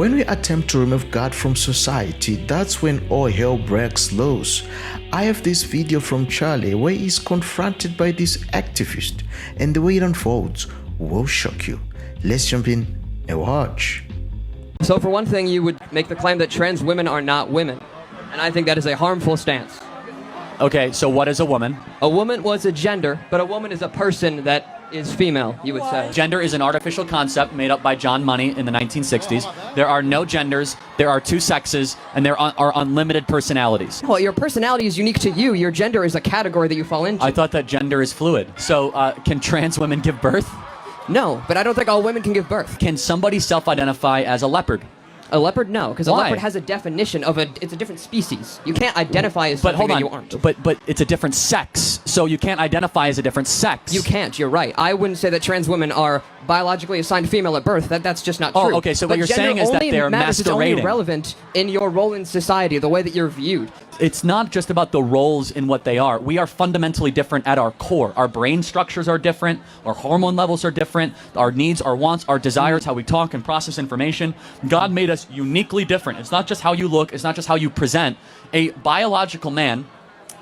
When we attempt to remove God from society, that's when all hell breaks loose. I have this video from Charlie where he's confronted by this activist, and the way it unfolds will shock you. Let's jump in and watch. So for one thing, you would make the claim that trans women are not women, and I think that is a harmful stance. Okay, so what is a woman? A woman was a gender, but a woman is a person that is female, you would say. Gender is an artificial concept made up by John Money in the 1960s. There are no genders, there are two sexes, and there are unlimited personalities. Well, your personality is unique to you. Your gender is a category that you fall into. I thought that gender is fluid. So can trans women give birth? No, but I don't think all women can give birth. Can somebody self-identify as a leopard? A leopard, no, because a Why? leopard has a definition of it's a different species. You can't identify as But something hold on, that you aren't. but it's a different sex, so you can't identify as a different sex. You can't, you're right. I wouldn't say that trans women are biologically assigned female at birth. That's just not true. Oh, okay, so what you're saying is that they're It's only masquerading. relevant in your role in society, the way that you're viewed. It's not just about the roles in what they are. We are fundamentally different at our core. Our brain structures are different. Our hormone levels are different. Our needs, our wants, our desires, how we talk and process information. God made us uniquely different. It's not just how you look. It's not just how you present. A biological man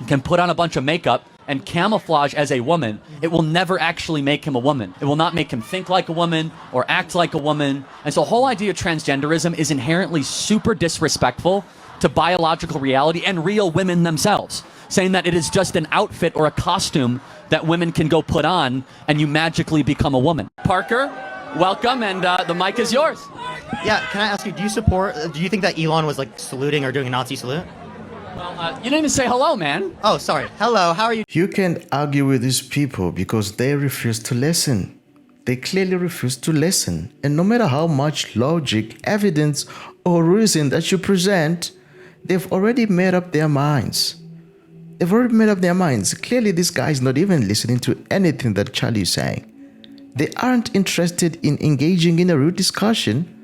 can put on a bunch of makeup and camouflage as a woman. It will never actually make him a woman. It will not make him think like a woman or act like a woman. And so the whole idea of transgenderism is inherently super disrespectful to biological reality and real women themselves, saying that it is just an outfit or a costume that women can go put on and you magically become a woman. Parker, welcome, and the mic is yours. Yeah, can I ask you, do you think that Elon was like saluting or doing a Nazi salute? Well, you didn't even say hello, man. Oh, sorry. Hello, how are you? You can't argue with these people because they refuse to listen. They clearly refuse to listen. And no matter how much logic, evidence, or reason that you present, they've already made up their minds. They've already made up their minds. Clearly, this guy is not even listening to anything that Charlie is saying. They aren't interested in engaging in a real discussion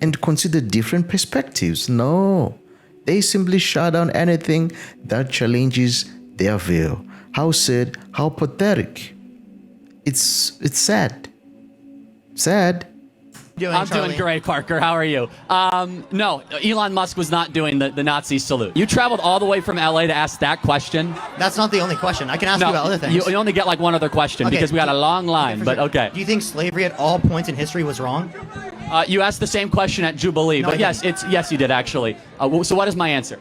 and consider different perspectives. No, they simply shut down anything that challenges their view. How sad, how pathetic. It's sad. Sad. I'm doing great, Parker. How are you? No, Elon Musk was not doing the Nazi salute. You traveled all the way from LA to ask that question? That's not the only question. I can ask you about other things. You only get like one other question because we got a long line, but okay. Do you think slavery at all points in history was wrong? You asked the same question at Jubilee, No, but yes, you did actually. So what is my answer?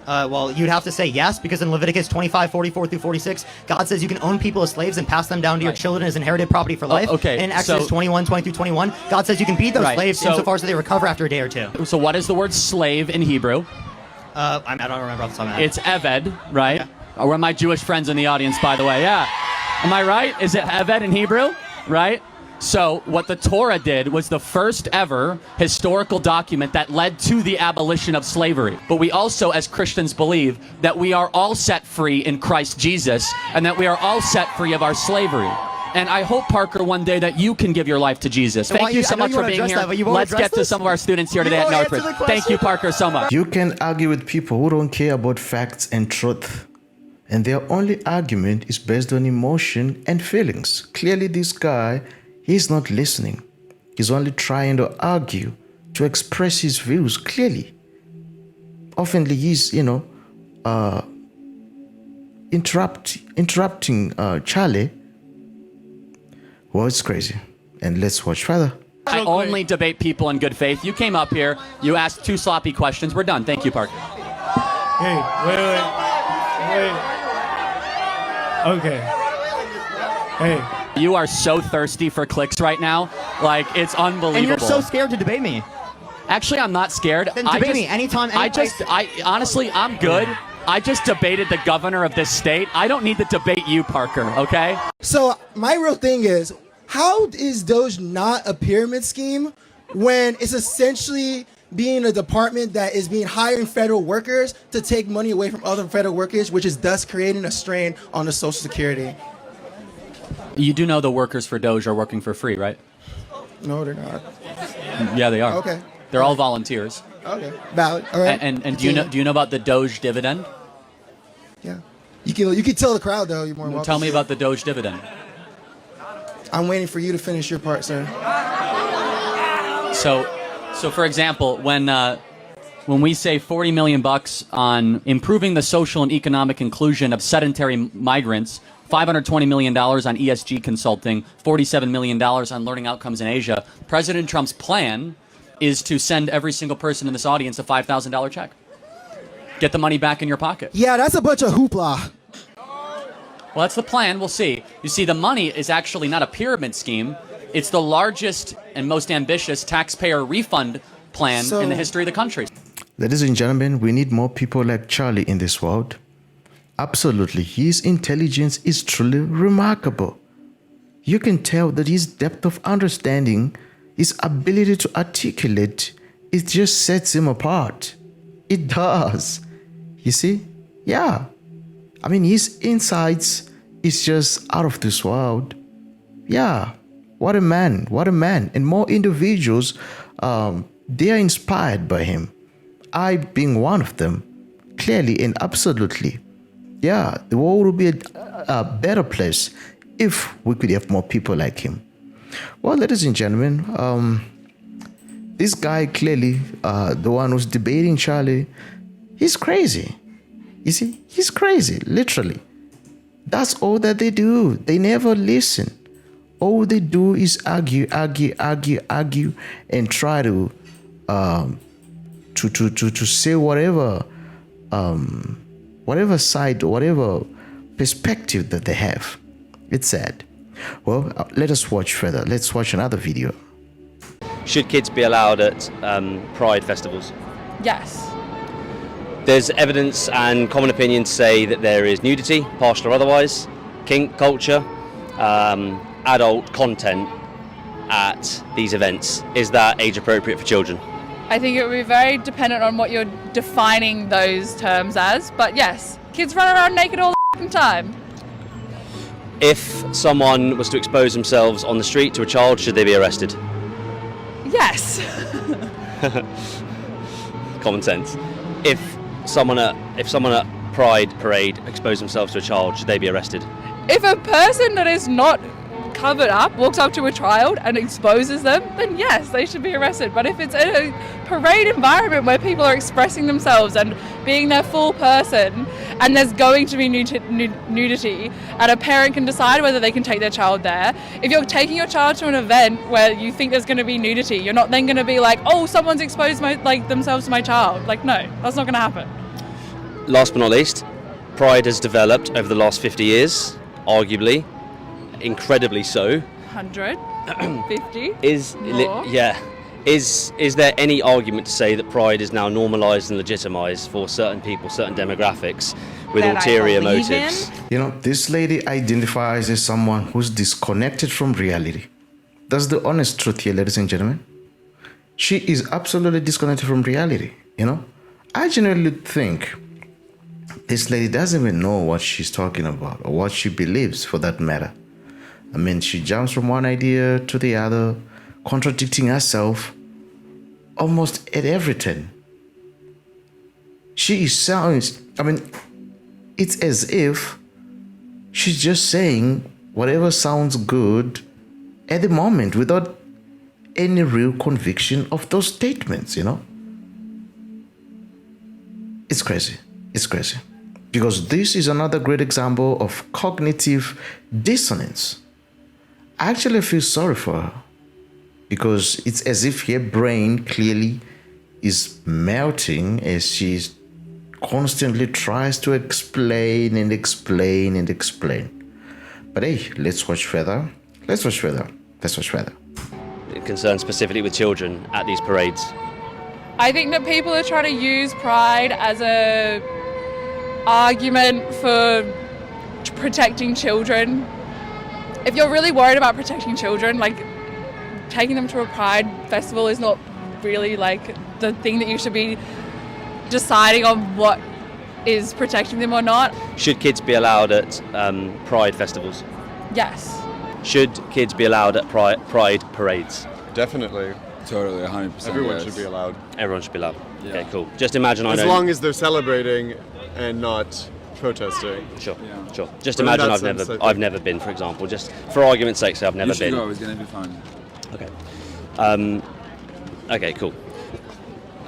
Well, you'd have to say yes, because in Leviticus 25:44-46, God says you can own people as slaves and pass them down to your children as inherited property for life. Okay, and in Exodus 21:20-21, God says you can beat those slaves insofar as they recover after a day or two. So what is the word slave in Hebrew? I don't remember off the top of my head. It's Eved, right? Yeah. Where are my Jewish friends in the audience, by the way? Yeah. Am I right? Is it Eved in Hebrew? Right? So what the Torah did was the first ever historical document that led to the abolition of slavery. But we also, as Christians, believe that we are all set free in Christ Jesus and that we are all set free of our slavery. And I hope, Parker, one day that you can give your life to Jesus. Thank you so much for being here. Let's get to some of our students here today at Northridge. Thank you, Parker, so much. You can argue with people who don't care about facts and truth. And their only argument is based on emotion and feelings. Clearly, this guy, he's not listening. He's only trying to argue, to express his views clearly. Oftenly, he's, interrupting Charlie. Well, it's crazy. And let's watch further. I only debate people in good faith. You came up here, you asked two sloppy questions. We're done. Thank you, Parker. Hey, wait. Okay. Hey. You are so thirsty for clicks right now. Like, it's unbelievable. And you're so scared to debate me. Actually, I'm not scared. Then debate me anytime, Honestly, I'm good. I just debated the governor of this state. I don't need to debate you, Parker, okay? So my real thing is, how is Doge not a pyramid scheme when it's essentially being a department that is hiring federal workers to take money away from other federal workers, which is thus creating a strain on the Social Security? You do know the workers for Doge are working for free, right? No, they're not. Yeah, they are. Okay. They're all volunteers. Okay. Valid. All right. And do you know about the Doge dividend? Yeah. You can tell the crowd though. You're more welcome. Tell me about the Doge dividend. I'm waiting for you to finish your part, sir. So, for example, when we say $40 million on improving the social and economic inclusion of sedentary migrants, $520 million on ESG consulting, $47 million on learning outcomes in Asia, President Trump's plan is to send every single person in this audience a $5,000 check. Get the money back in your pocket. Yeah, that's a bunch of hoopla. Well, that's the plan. We'll see. You see, the money is actually not a pyramid scheme. It's the largest and most ambitious taxpayer refund plan in the history of the country. Ladies and gentlemen, we need more people like Charlie in this world. Absolutely, his intelligence is truly remarkable. You can tell that his depth of understanding, his ability to articulate, it just sets him apart. It does. You see? Yeah. I mean, his insights is just out of this world. Yeah. What a man. What a man. And more individuals, they are inspired by him. I being one of them. Clearly and absolutely. Yeah, the world would be a better place if we could have more people like him. Well, ladies and gentlemen, this guy clearly, the one who's debating Charlie, he's crazy. You see, he's crazy, literally. That's all that they do. They never listen. All they do is argue, and try to say whatever side, whatever perspective that they have. It's sad. Well, let us watch further. Let's watch another video. Should kids be allowed at Pride festivals? Yes. There's evidence and common opinion to say that there is nudity, partial or otherwise, kink culture, adult content at these events. Is that age appropriate for children? I think it would be very dependent on what you're defining those terms as, but yes, kids run around naked all the time. If someone was to expose themselves on the street to a child, should they be arrested? Yes. Common sense. If someone at Pride parade exposed themselves to a child, should they be arrested? If a person that is not covered up walks up to a child and exposes them, then yes, they should be arrested. But if it's in a parade environment where people are expressing themselves and being their full person, and there's going to be nudity, and a parent can decide whether they can take their child there. If you're taking your child to an event where you think there's going to be nudity, you're not then going to be like, oh, someone's exposed themselves to my child. Like, no, that's not going to happen. Last but not least, Pride has developed over the last 50 years, arguably, incredibly so. 100, 50, more. Is there any argument to say that Pride is now normalised and legitimised for certain people, certain demographics, with That ulterior I believe motives? You know, this lady identifies as someone who's disconnected from reality. That's the honest truth here, ladies and gentlemen. She is absolutely disconnected from reality, you know. I genuinely think this lady doesn't even know what she's talking about or what she believes, for that matter. I mean, she jumps from one idea to the other, contradicting herself almost at everything. It's as if she's just saying whatever sounds good at the moment without any real conviction of those statements, you know? It's crazy. It's crazy. Because this is another great example of cognitive dissonance. I actually feel sorry for her, because it's as if her brain clearly is melting as she constantly tries to explain and explain and explain. But hey, let's watch further. Let's watch further. Concerned specifically with children at these parades. I think that people are trying to use Pride as a argument for protecting children. If you're really worried about protecting children, like, taking them to a Pride festival is not really like the thing that you should be deciding on what is protecting them or not. Should kids be allowed at Pride festivals? Yes. Should kids be allowed at Pride parades? Definitely. Totally, 100%. Everyone should be allowed. Everyone should be allowed. Yeah. Okay, cool. Just imagine as long as they're celebrating and not protesting. Sure, Yeah. sure. Just But in imagine that sense, I think- I've never been, for example. Just for argument's sake, say I've never You should been. go, it's gonna be fun. Okay. Okay, cool.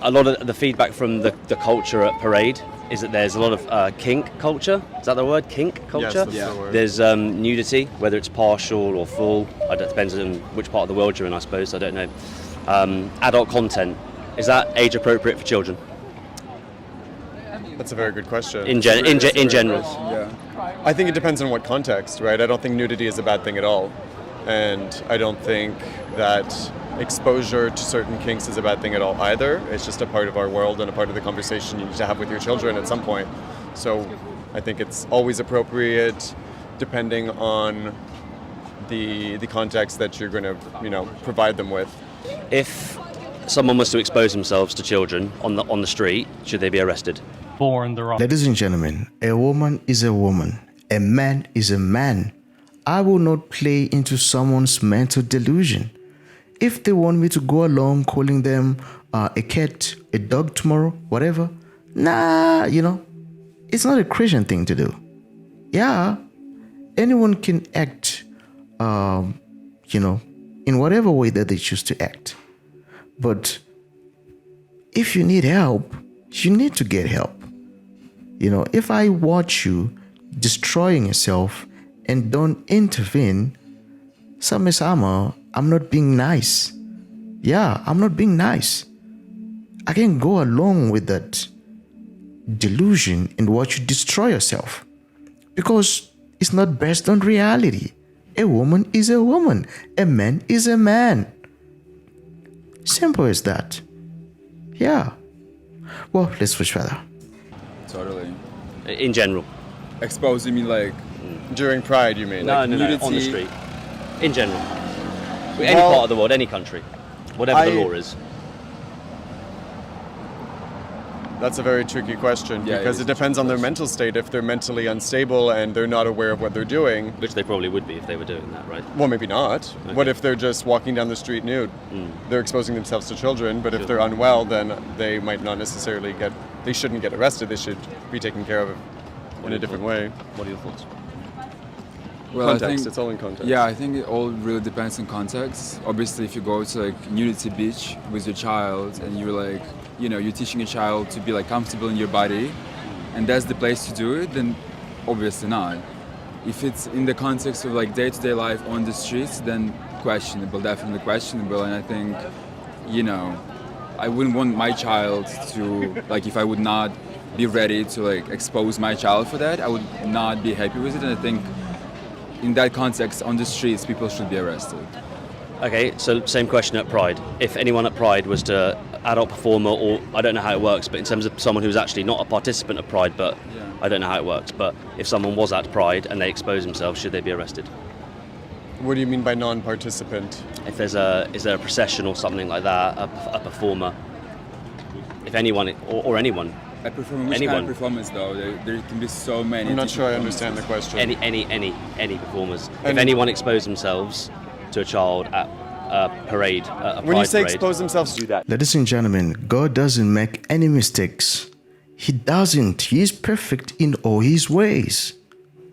a lot of the feedback from the culture at Parade is that there's a lot of kink culture. Is that the word? Kink culture? Yes, that's the word. There's nudity, whether it's partial or full. It depends on which part of the world you're in, I suppose. I don't know. Adult content. Is that age appropriate for children? That's a very good question. In general. Yeah. I think it depends on what context, right? I don't think nudity is a bad thing at all. And I don't think that exposure to certain kinks is a bad thing at all either. It's just a part of our world and a part of the conversation you need to have with your children at some point. So I think it's always appropriate depending on the context that you're going to, provide them with. If someone was to expose themselves to children on the street, should they be arrested? Ladies and gentlemen, a woman is a woman. A man is a man. I will not play into someone's mental delusion. If they want me to go along calling them a cat, a dog tomorrow, whatever, nah, it's not a Christian thing to do. Yeah, anyone can act, in whatever way that they choose to act. But if you need help, you need to get help. If I watch you destroying yourself and don't intervene, Sama, I'm not being nice. Yeah, I'm not being nice. I can go along with that delusion and watch you destroy yourself because it's not based on reality. A woman is a woman. A man is a man. Simple as that. Yeah. Well, let's switch further. Totally. In general. Expose, you mean like... During Pride, you mean? No, on the street. In general. Any part of the world, any country. Whatever the law is. That's a very tricky question because it depends on their mental state. If they're mentally unstable and they're not aware of what they're doing. Which they probably would be if they were doing that, right? Well, maybe not. Okay. What if they're just walking down the street nude? They're exposing themselves to children, but if they're unwell, then they might not necessarily they shouldn't get arrested. They should be taken care of in a different way. What are your thoughts? Well, Context, it's all in context. Yeah, I think it all really depends on context. Obviously, if you go to nudity beach with your child and you're you're teaching a child to be comfortable in your body and that's the place to do it, then obviously not. If it's in the context of day-to-day life on the streets, then questionable, definitely questionable. And I think, I wouldn't want my child to, if I would not be ready to expose my child for that, I would not be happy with it. And I think in that context, on the streets, people should be arrested. Okay, so same question at Pride. If anyone at Pride was to adult performer, or I don't know how it works, but in terms of someone who's actually not a participant of Pride, but I don't know how it works, but if someone was at Pride and they expose themselves, should they be arrested? What do you mean by non-participant? If is there a procession or something like that, a performer, if anyone or anyone. I perform which kind of performance though? There can be so many. I'm not sure I understand the question. Any performers. If anyone exposed themselves to a child at a parade, a when you say parade, expose themselves to that. Ladies and gentlemen, God doesn't make any mistakes. He doesn't. He is perfect in all his ways.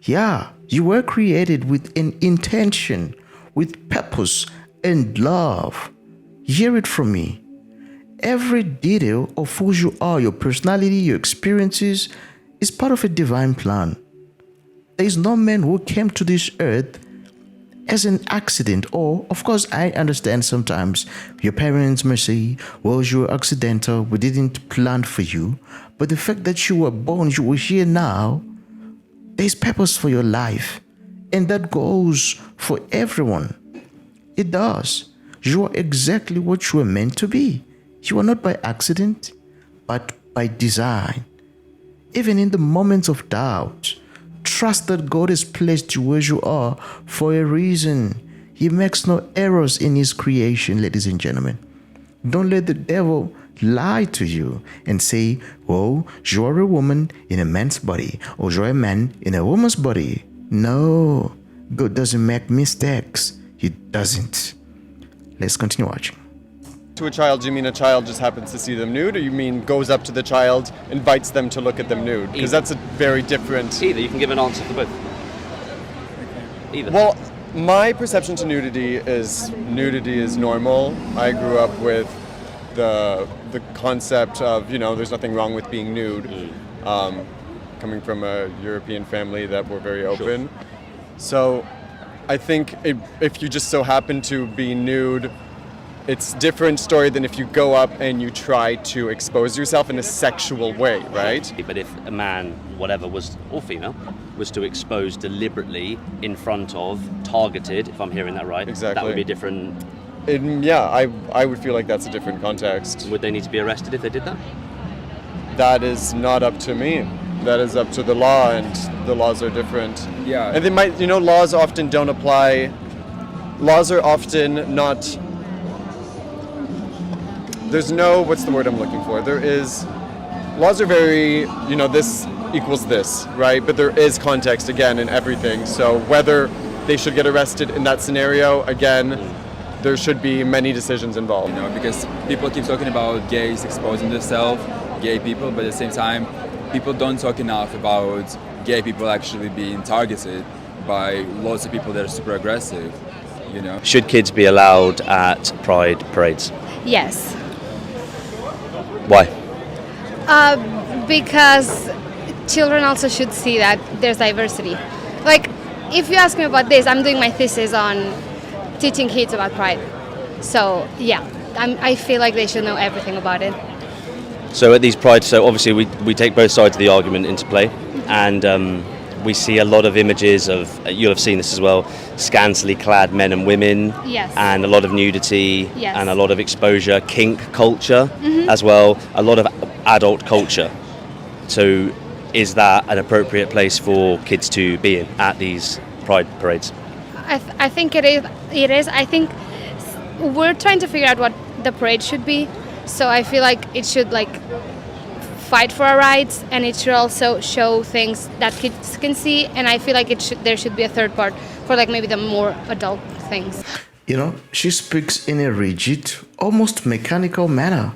Yeah, you were created with an intention, with purpose and love. Hear it from me. Every detail of who you are, your personality, your experiences, is part of a divine plan. There is no man who came to this earth as an accident, or, of course, I understand sometimes your parents may say, well, you were accidental, we didn't plan for you. But the fact that you were born, you were here now, there's purpose for your life. And that goes for everyone. It does. You are exactly what you were meant to be. You are not by accident, but by design. Even in the moments of doubt, trust that God has placed you where you are for a reason. He makes no errors in his creation, ladies and gentlemen. Don't let the devil lie to you and say, well, you are a woman in a man's body, or you're a man in a woman's body. No, God doesn't make mistakes. He doesn't. Let's continue watching. To a child, do you mean a child just happens to see them nude, or you mean goes up to the child, invites them to look at them nude? Because that's a very different... Either, you can give an answer for both. Either. Well, my perception to nudity is normal. I grew up with the concept of, you know, there's nothing wrong with being nude, coming from a European family that were very open. So I think if you just so happen to be nude, it's a different story than if you go up and you try to expose yourself in a sexual way, right? But if a man, whatever, or female, was to expose deliberately in front of, targeted, if I'm hearing that right, Exactly. that would be a different... I would feel like that's a different context. Would they need to be arrested if they did that? That is not up to me. That is up to the law, and the laws are different. Yeah. And they might, you know, laws often don't apply. Laws are often not... There's no, what's the word I'm looking for? Laws are very, you know, this equals this, right? But there is context, again, in everything. So whether they should get arrested in that scenario, again, there should be many decisions involved. You know, because people keep talking about gays exposing themselves, gay people, but at the same time, people don't talk enough about gay people actually being targeted by lots of people that are super aggressive, you know. Should kids be allowed at pride parades? Yes. Why? Because children also should see that there's diversity. Like, if you ask me about this, I'm doing my thesis on teaching kids about pride. So, yeah, I feel like they should know everything about it. So at these pride, so obviously we take both sides of the argument into play, and we see a lot of images of, you'll have seen this as well, scantily clad men and women, Yes. and a lot of nudity, Yes. and a lot of exposure, kink culture as well, a lot of adult culture. So is that an appropriate place for kids to be in at these pride parades? I think it is. I think we're trying to figure out what the parade should be. So I feel like it should fight for our rights, and it should also show things that kids can see. And I feel like there should be a third part for maybe the more adult things. You know, she speaks in a rigid, almost mechanical manner.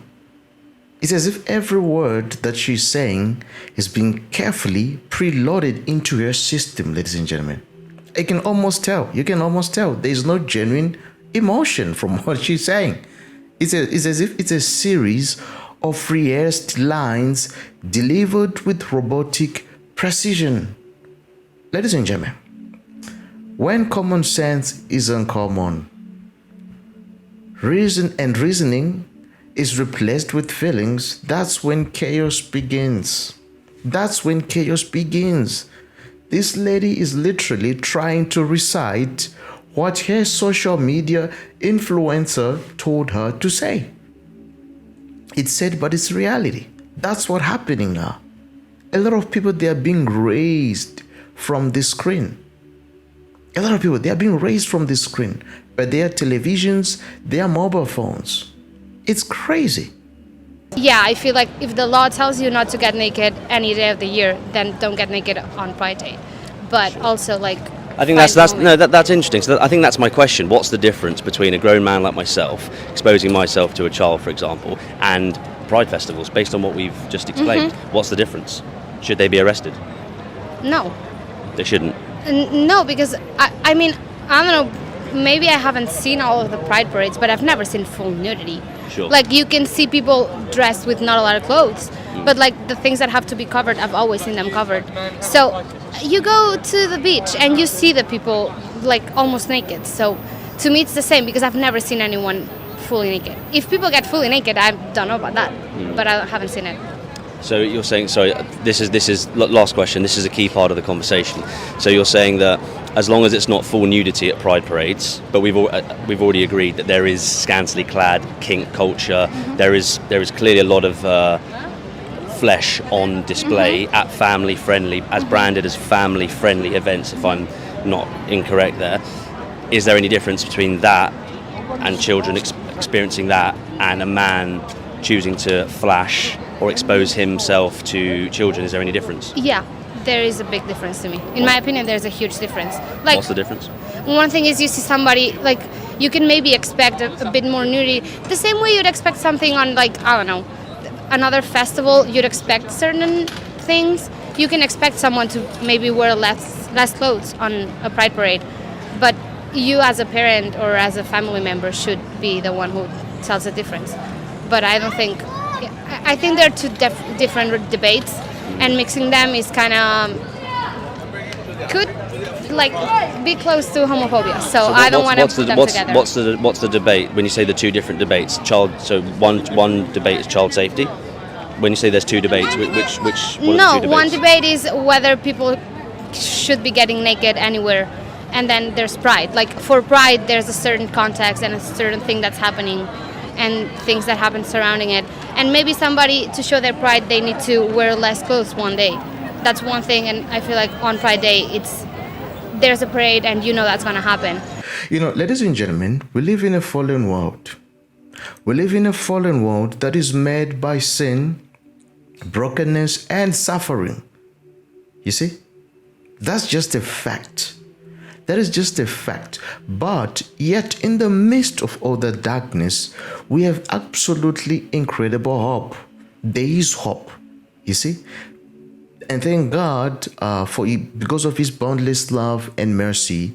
It's as if every word that she's saying is being carefully preloaded into her system, ladies and gentlemen. You can almost tell there's no genuine emotion from what she's saying. It's as if it's a series of rehearsed lines delivered with robotic precision. Ladies and gentlemen, when common sense is uncommon, reasoning is replaced with feelings, that's when chaos begins. This lady is literally trying to recite what her social media influencer told her to say. It's said, but it's reality. That's what's happening now. A lot of people, they are being raised from the screen. They are being raised from the screen by their televisions, their mobile phones. It's crazy. Yeah, I feel like if the law tells you not to get naked any day of the year, then don't get naked on Pride Day. But also I think that's interesting. So I think that's my question. What's the difference between a grown man like myself exposing myself to a child, for example, and pride festivals? Based on what we've just explained, what's the difference? Should they be arrested? No. They shouldn't. No, because I mean, I don't know. Maybe I haven't seen all of the pride parades, but I've never seen full nudity. Sure. You can see people dressed with not a lot of clothes, but the things that have to be covered, I've always seen them covered. So you go to the beach and you see the people almost naked. So to me it's the same, because I've never seen anyone fully naked. If people get fully naked, I don't know about that, but I haven't seen it. So you're saying, sorry, this is last question. This is a key part of the conversation. So you're saying that as long as it's not full nudity at pride parades, but we've already agreed that there is scantily clad kink culture. There is clearly a lot of flesh on display at family friendly, as branded as family friendly events. If I'm not incorrect, there is there any difference between that and children experiencing that, and a man choosing to flash or expose himself to children? Is there any difference? Yeah, there is a big difference to me. In my opinion, there's a huge difference. What's the difference? One thing is you see somebody, you can maybe expect a bit more nudity. The same way you'd expect something on, I don't know, another festival, you'd expect certain things. You can expect someone to maybe wear less clothes on a pride parade. But you as a parent or as a family member should be the one who tells the difference. but I don't think. I think they're two different debates, and mixing them is kind of could like be close to homophobia. So I don't want to put them together. What's the debate when you say the two different debates? So one debate is child safety. When you say there's two debates, which what are the two debates? One debate is whether people should be getting naked anywhere, and then there's pride. Like for pride, there's a certain context and a certain thing that's happening, and things that happen surrounding it. And maybe somebody, to show their pride, they need to wear less clothes one day. That's one thing, and I feel like on Pride Day, there's a parade, and you know that's going to happen. You know, ladies and gentlemen, we live in a fallen world. We live in a fallen world that is made by sin, brokenness, and suffering. You see? That's just a fact. That is just a fact. But yet, in the midst of all the darkness, we have absolutely incredible hope. There is hope. You see? And thank God because of his boundless love and mercy,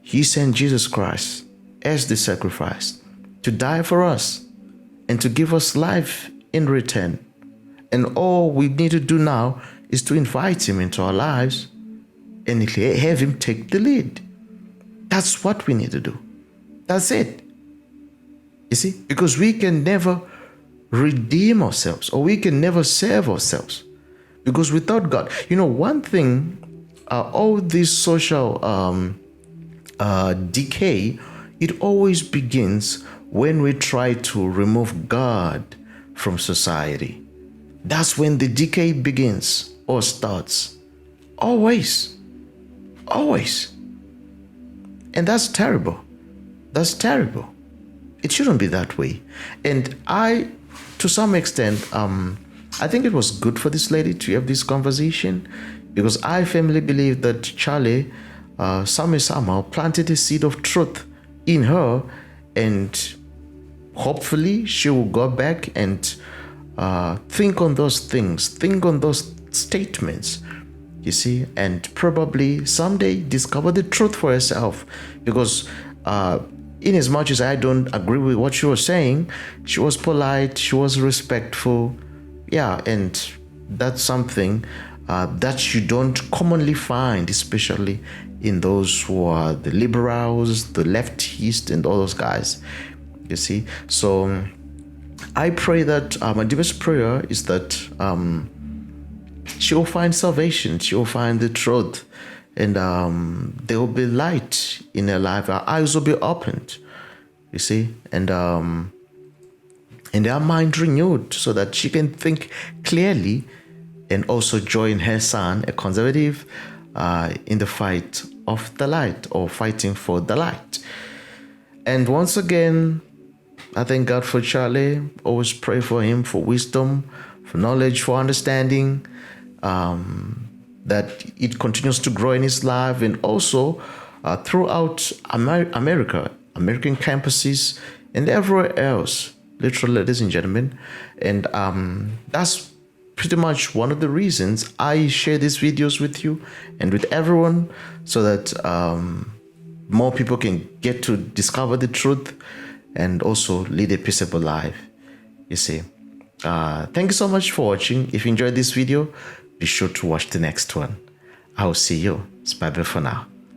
he sent Jesus Christ as the sacrifice to die for us and to give us life in return. And all we need to do now is to invite him into our lives and have him take the lead. That's what we need to do. That's it. You see, because we can never redeem ourselves, or we can never save ourselves. Because without God, you know, one thing, all this social decay, it always begins when we try to remove God from society. That's when the decay begins or starts. Always. Always. And that's terrible. That's terrible. It shouldn't be that way. And to some extent, I think it was good for this lady to have this conversation, because I firmly believe that Charlie somehow planted a seed of truth in her, and hopefully she will go back and think on those things, think on those statements, you see, and probably someday discover the truth for herself. Because in as much as I don't agree with what she was saying, she was polite, she was respectful. Yeah, and that's something that you don't commonly find, especially in those who are the liberals, the leftists, and all those guys, you see. So I pray that my deepest prayer is that she will find salvation, she will find the truth, and there will be light in her life. Her eyes will be opened, you see, and their mind renewed so that she can think clearly and also join her son, a conservative, in the fight of the light, or fighting for the light. And once again, I thank God for Charlie. Always pray for him, for wisdom, for knowledge, for understanding, that it continues to grow in his life, and also throughout American campuses and everywhere else. Literally, ladies and gentlemen. And that's pretty much one of the reasons I share these videos with you and with everyone, so that more people can get to discover the truth and also lead a peaceable life, you see. Thank you so much for watching. If you enjoyed this video, be sure to watch the next one. I will see you. It's bye-bye for now.